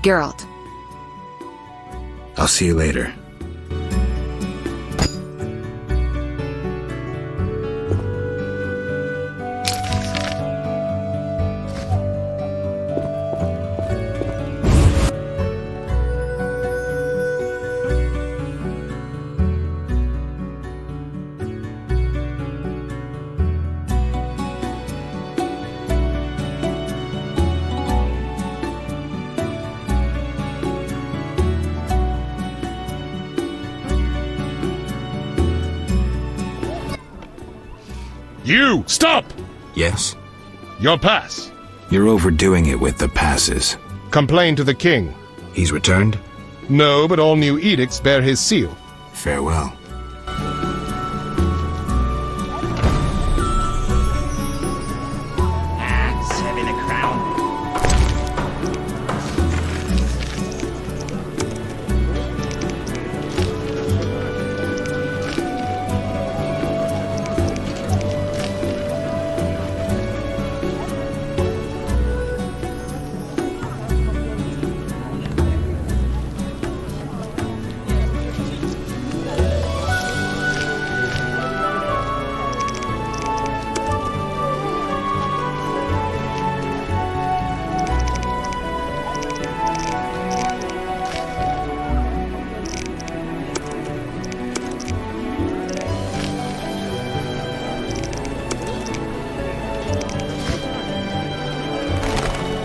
Geralt. I'll see you later. You! Stop! Yes? Your pass. You're overdoing it with the passes. Complain to the king. He's returned? No, but all new edicts bear his seal. Farewell. Having a crown.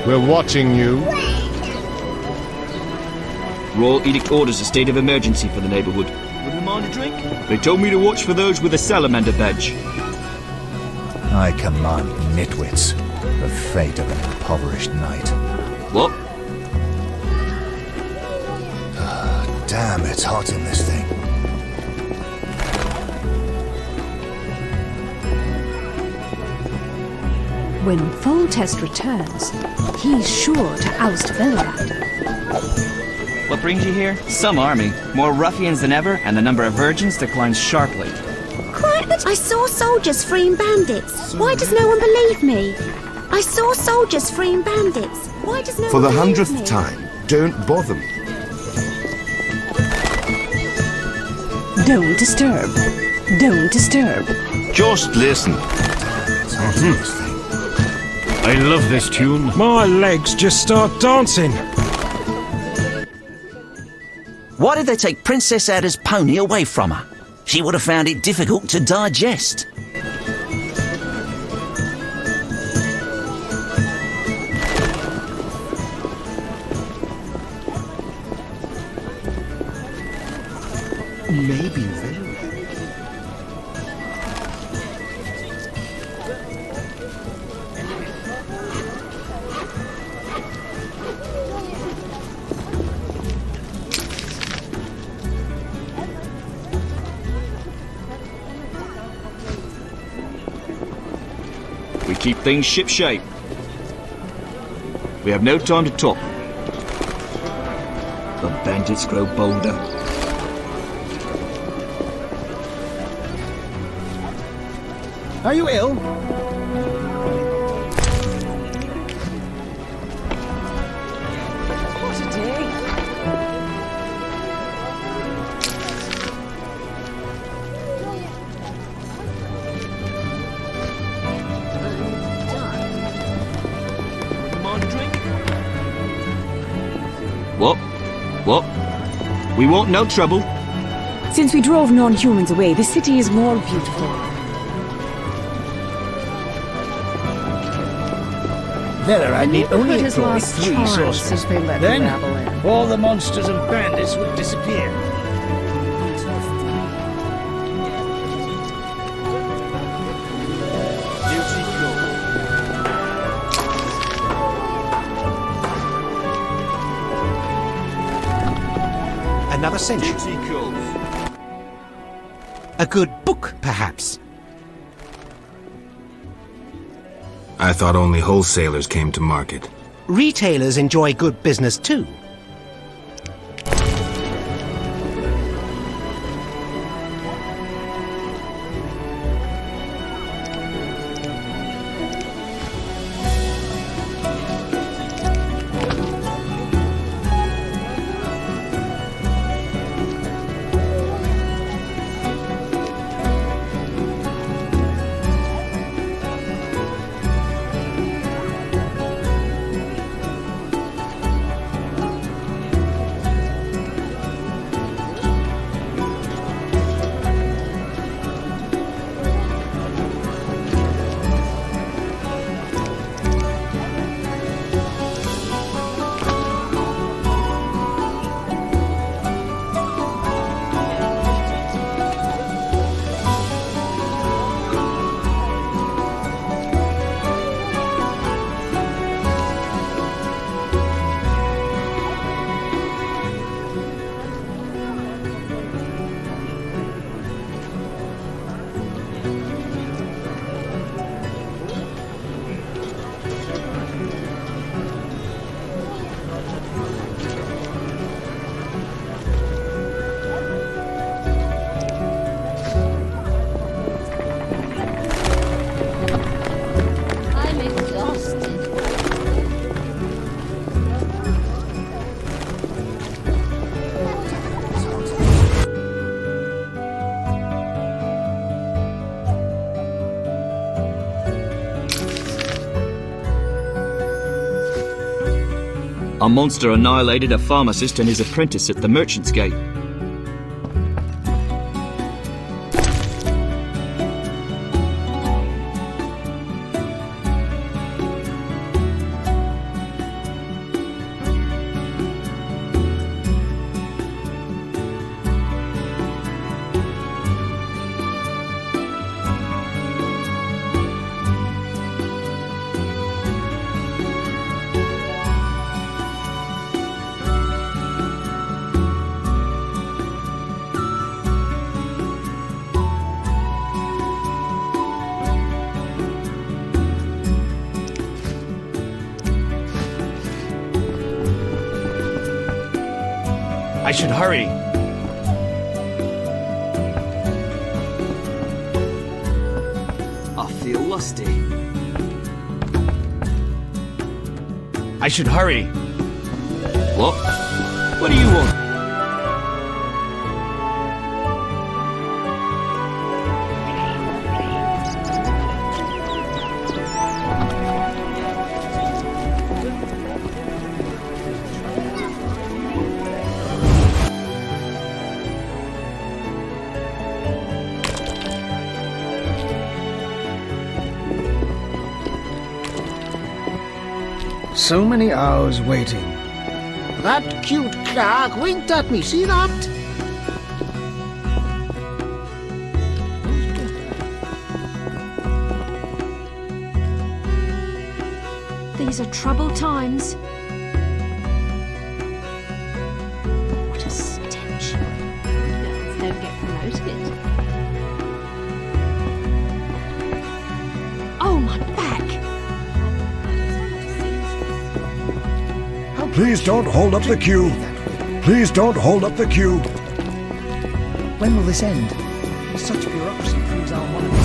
We're watching you. Royal Edict orders a state of emergency for the neighborhood. Wouldn't mind a drink? They told me to watch for those with a salamander badge. I command nitwits. The fate of an impoverished knight. What? Damn, it's hot in this thing. When Foltest returns, he's sure to oust Belgrad. What brings you here? Some army. More ruffians than ever, and the number of virgins declines sharply. Quiet! I saw soldiers freeing bandits. Why does no one believe me? I saw soldiers freeing bandits. Why does no For one the believe 100th me? time, don't bother me. Don't disturb. Don't disturb. Just listen. It's hot in this thing. I love this tune. My legs just start dancing. Why did they take Princess Ada's pony away from her? She would have found it difficult to digest. Maybe very. We keep things shipshape. We have no time to talk. The bandits grow bolder. Are you ill? What a day. Mind a drink? What? What? We want no trouble. Since we drove non-humans away, the city is more beautiful. There, I need only his employ last 3 charm sorcerers. since they let the Then, rabble in. all the monsters and bandits would disappear. Another century. A good book, perhaps. I thought only wholesalers came to market. Retailers enjoy good business too. A monster annihilated a pharmacist and his apprentice at the Merchant's Gate. I should hurry. I feel lusty. I should hurry. What? What do you want? So many hours waiting. That cute clerk winked at me, see that? These are troubled times. What a stench. Girls don't get promoted. Oh, my back! Please don't hold up the queue. Please don't hold up the queue. When will this end? Such bureaucracy proves our monarchy.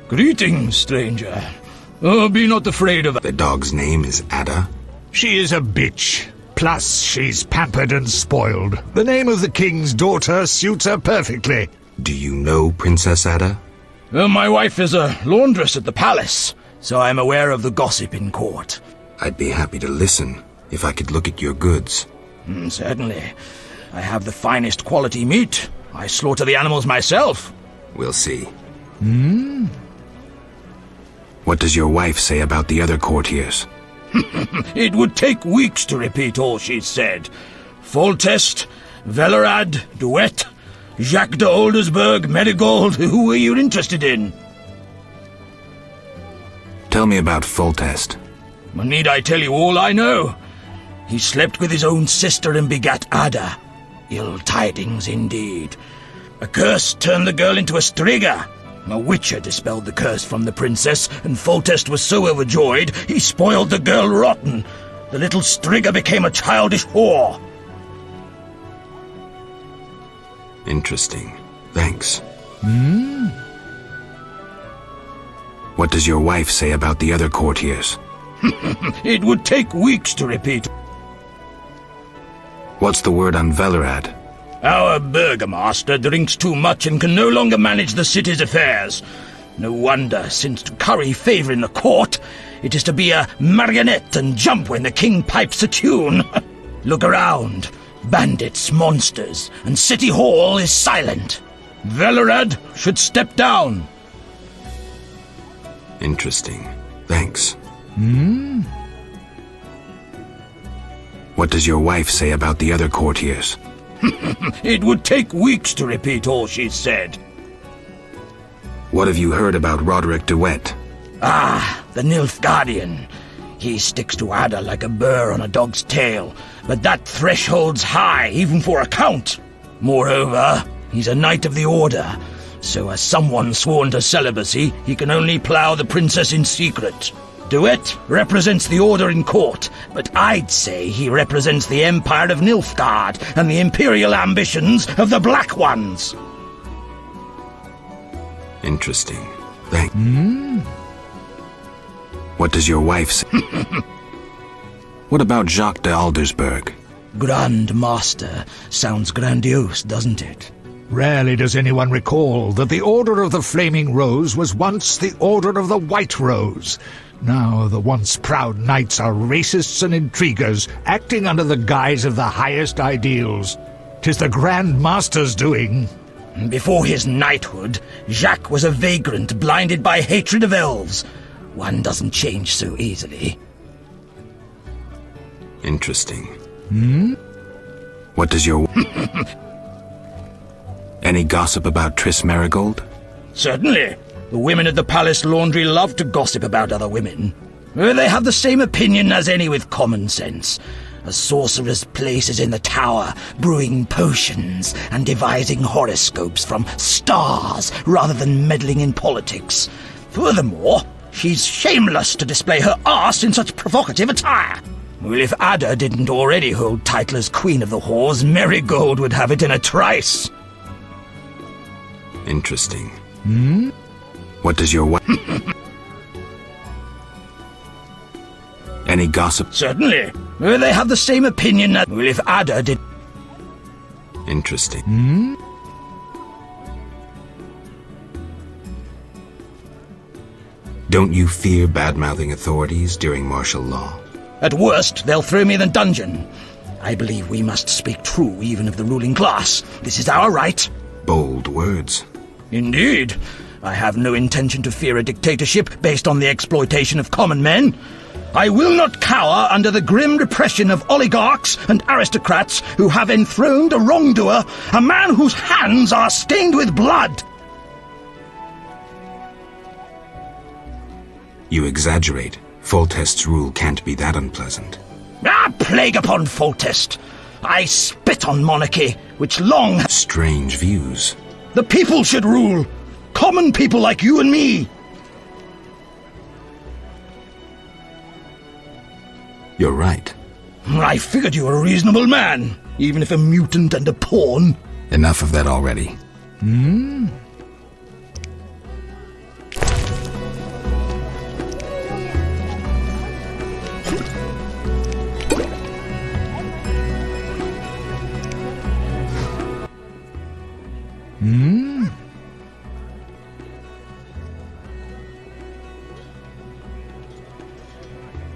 Greetings, stranger. Oh, be not afraid of her. The dog's name is Ada? She is a bitch. Plus, she's pampered and spoiled. The name of the king's daughter suits her perfectly. Do you know Princess Ada? My wife is a laundress at the palace, so I'm aware of the gossip in court. I'd be happy to listen, if I could look at your goods. Certainly. I have the finest quality meat. I slaughter the animals myself. We'll see. What does your wife say about the other courtiers? It would take weeks to repeat all she's said. Foltest, Velerad, Duet, Jacques de Oldersburg, Marigold. Who are you interested in? Tell me about Foltest. Need I tell you all I know? He slept with his own sister and begat Ada. Ill tidings indeed. A curse turned the girl into a striga. A witcher dispelled the curse from the princess, and Foltest was so overjoyed he spoiled the girl rotten. The little striga became a childish whore. Interesting. Thanks. What does your wife say about the other courtiers? It would take weeks to repeat. What's the word on Velerad? Our burgomaster drinks too much and can no longer manage the city's affairs. No wonder, since to curry favour in the court, it is to be a marionette and jump when the king pipes a tune. Look around. Bandits, monsters, and City Hall is silent. Velerad should step down. Interesting. Thanks. What does your wife say about the other courtiers? It would take weeks to repeat all she's said. What have you heard about Roderick de Wet? The Nilfgaardian. He sticks to Ada like a burr on a dog's tail, but that threshold's high even for a count. Moreover, he's a knight of the order, so as someone sworn to celibacy, he can only plough the princess in secret. DeWitt represents the order in court, but I'd say he represents the empire of Nilfgaard and the imperial ambitions of the Black Ones. Interesting. What does your wife say? What about Jacques de Aldersberg? Grand Master sounds grandiose, doesn't it? Rarely does anyone recall that the Order of the Flaming Rose was once the Order of the White Rose. Now the once proud knights are racists and intriguers, acting under the guise of the highest ideals. 'Tis the Grand Master's doing. Before his knighthood, Jacques was a vagrant blinded by hatred of elves. One doesn't change so easily. Interesting. What does your... Any gossip about Triss Marigold? Certainly. The women at the palace laundry love to gossip about other women. They have the same opinion as any with common sense. A sorcerer's place is in the tower, brewing potions and devising horoscopes from stars rather than meddling in politics. Furthermore, she's shameless to display her arse in such provocative attire. Well, if Ada didn't already hold title as Queen of the Whores, Marigold would have it in a trice. Interesting. What does your wife... Any gossip? Certainly. They have the same opinion as... Well, if Ada did... Interesting. Don't you fear bad-mouthing authorities during martial law? At worst, they'll throw me in the dungeon. I believe we must speak true even of the ruling class. This is our right. Bold words. Indeed. I have no intention to fear a dictatorship based on the exploitation of common men. I will not cower under the grim repression of oligarchs and aristocrats who have enthroned a wrongdoer, a man whose hands are stained with blood. You exaggerate. Foltest's rule can't be that unpleasant. Ah, plague upon Foltest! I spit on monarchy, which long... Strange views. The people should rule! Common people like you and me! You're right. I figured you were a reasonable man, even if a mutant and a pawn. Enough of that already.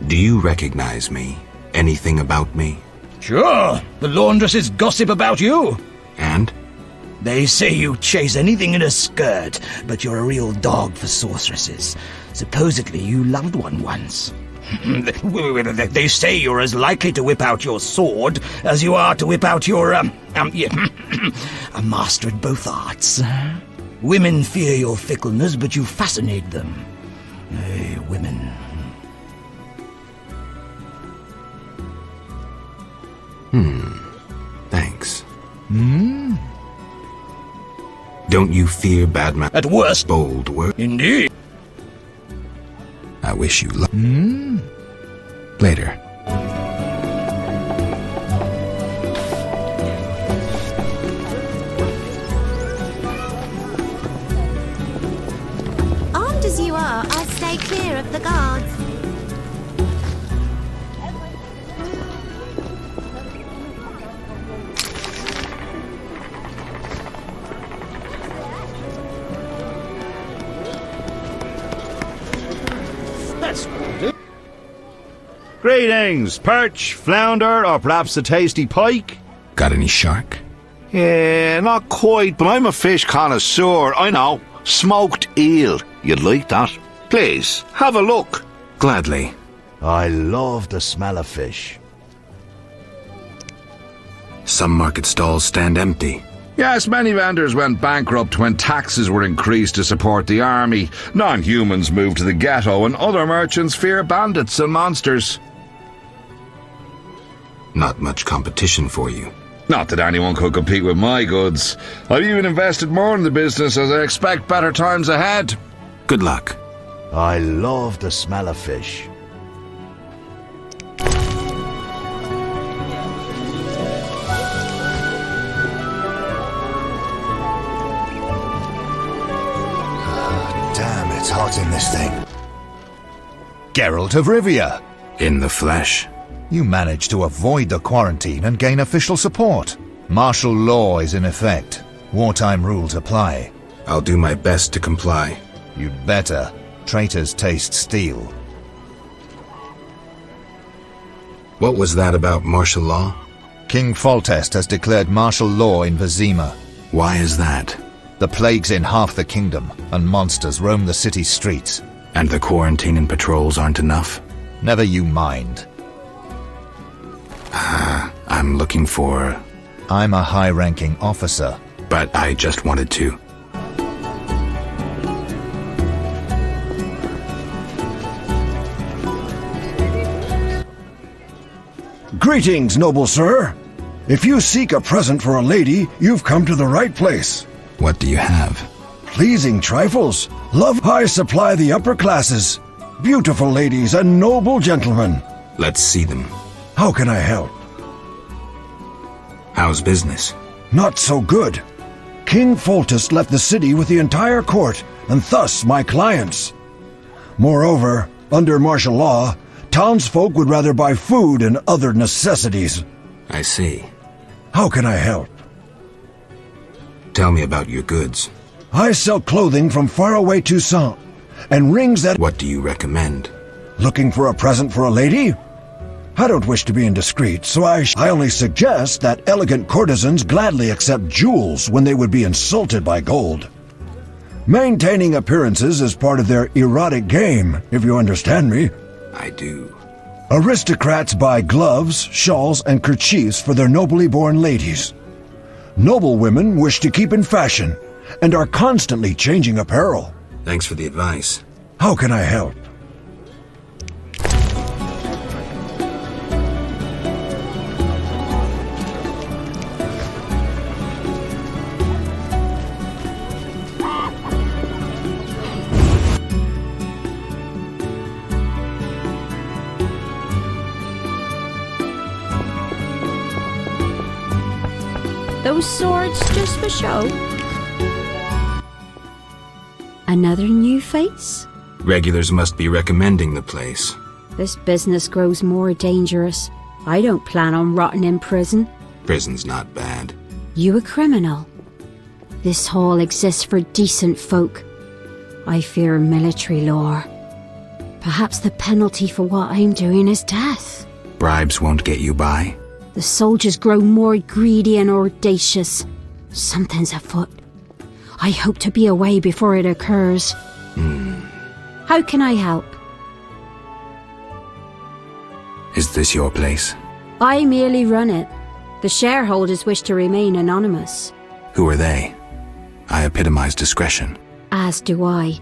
Do you recognize me? Anything about me? Sure. The laundresses gossip about you. And? They say you chase anything in a skirt, but you're a real dog for sorceresses. Supposedly you loved one once. They say you're as likely to whip out your sword as you are to whip out your, a master at both arts. Women fear your fickleness, but you fascinate them. Women. Thanks. Don't you fear bad man? At worst. Bold word. Indeed. I wish you luck. Later. Armed as you are, I'll stay clear of the guards. Greetings, perch, flounder, or perhaps a tasty pike? Got any shark? Yeah, not quite, but I'm a fish connoisseur, I know. Smoked eel. You'd like that? Please, have a look. Gladly. I love the smell of fish. Some market stalls stand empty. Yes, many vendors went bankrupt when taxes were increased to support the army. Non-humans moved to the ghetto, and other merchants fear bandits and monsters. Not much competition for you. Not that anyone could compete with my goods. I've even invested more in the business as I expect better times ahead. Good luck. I love the smell of fish. Damn, it's hot in this thing. Geralt of Rivia. In the flesh. You managed to avoid the quarantine and gain official support. Martial law is in effect. Wartime rules apply. I'll do my best to comply. You'd better. Traitors taste steel. What was that about martial law? King Foltest has declared martial law in Vizima. Why is that? The plague's in half the kingdom, and monsters roam the city's streets. And the quarantine and patrols aren't enough? Never you mind. I'm looking for... I'm a high-ranking officer. But I just wanted to. Greetings, noble sir. If you seek a present for a lady, you've come to the right place. What do you have? Pleasing trifles. Love I supply the upper classes. Beautiful ladies and noble gentlemen. Let's see them. How can I help? How's business? Not so good. King Foltest left the city with the entire court, and thus my clients. Moreover, under martial law, townsfolk would rather buy food and other necessities. I see. How can I help? Tell me about your goods. I sell clothing from faraway Toussaint, and rings that... What do you recommend? Looking for a present for a lady? I don't wish to be indiscreet, so I only suggest that elegant courtesans gladly accept jewels when they would be insulted by gold. Maintaining appearances is part of their erotic game, if you understand me. I do. Aristocrats buy gloves, shawls, and kerchiefs for their nobly born ladies. Noble women wish to keep in fashion, and are constantly changing apparel. Thanks for the advice. How can I help? Those swords just for show? Another new face? Regulars must be recommending the place. This business grows more dangerous. I don't plan on rotting in prison. Prison's not bad. You a criminal? This hall exists for decent folk. I fear military law. Perhaps the penalty for what I'm doing is death. Bribes won't get you by. The soldiers grow more greedy and audacious. Something's afoot. I hope to be away before it occurs. How can I help? Is this your place? I merely run it. The shareholders wish to remain anonymous. Who are they? I epitomize discretion. As do I.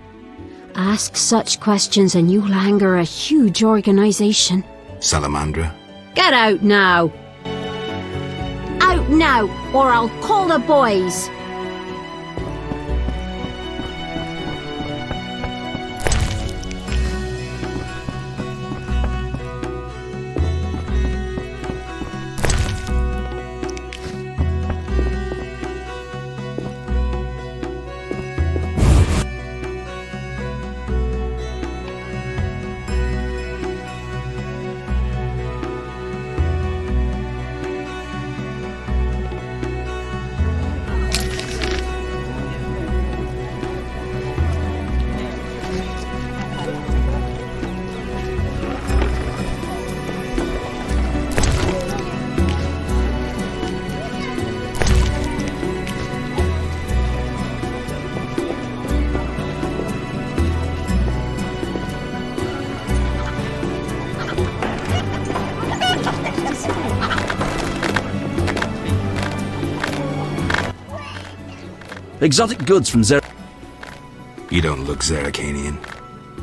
Ask such questions and you'll anger a huge organization. Salamandra? Get out now! Out now, or I'll call the boys! Exotic goods from You don't look Zeracanian.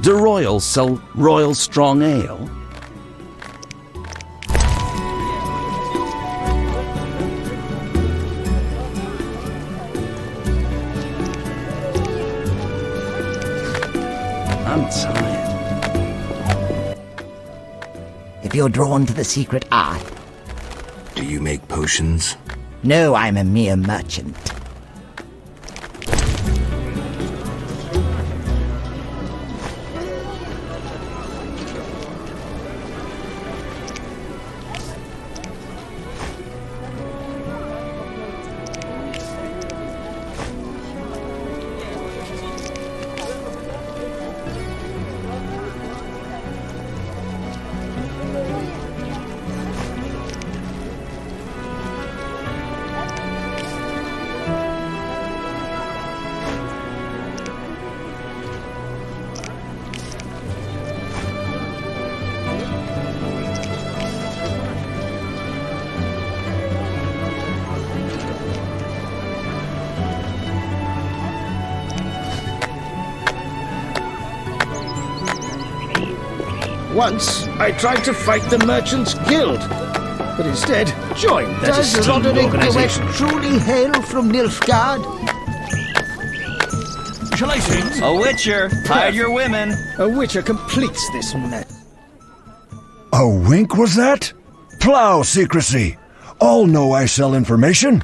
Do royals sell royal strong ale? I'm tired. If you're drawn to the secret art... Do you make potions? No, I'm a mere merchant. Once, I tried to fight the Merchants' Guild, but instead joined that esteemed organization. Truly hail from Nilfgaard? Shall I sing? A witcher! Hide your women! A witcher completes this mess. A wink was that? Plow secrecy! All know I sell information.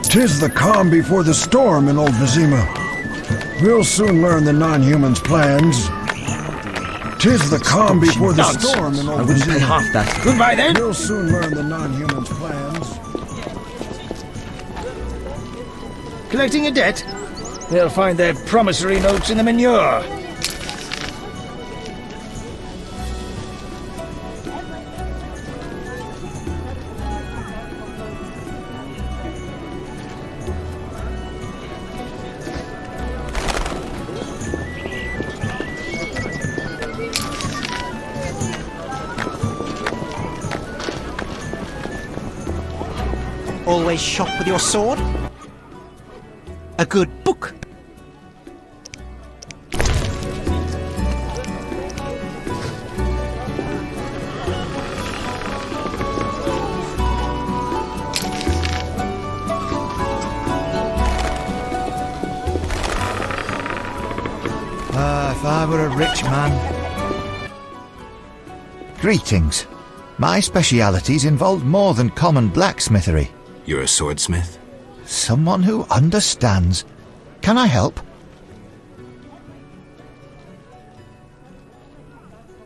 'Tis the calm before the storm in old Vizima. We'll soon learn the non-humans' plans. 'Tis the calm before the storm in old I wouldn't pay Vizima. half that. Goodbye then. We'll soon learn the non-humans' plans. Collecting a debt? They'll find their promissory notes in the manure. Always shop with your sword? A good book? If I were a rich man. Greetings. My specialities involve more than common blacksmithery. You're a swordsmith? Someone who understands. Can I help?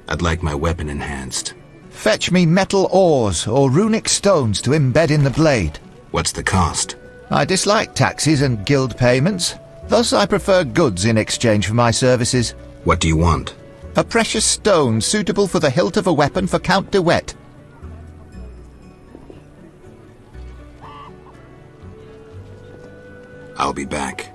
I'd like my weapon enhanced. Fetch me metal ores or runic stones to embed in the blade. What's the cost? I dislike taxes and guild payments. Thus I prefer goods in exchange for my services. What do you want? A precious stone suitable for the hilt of a weapon for Count de Wet. I'll be back.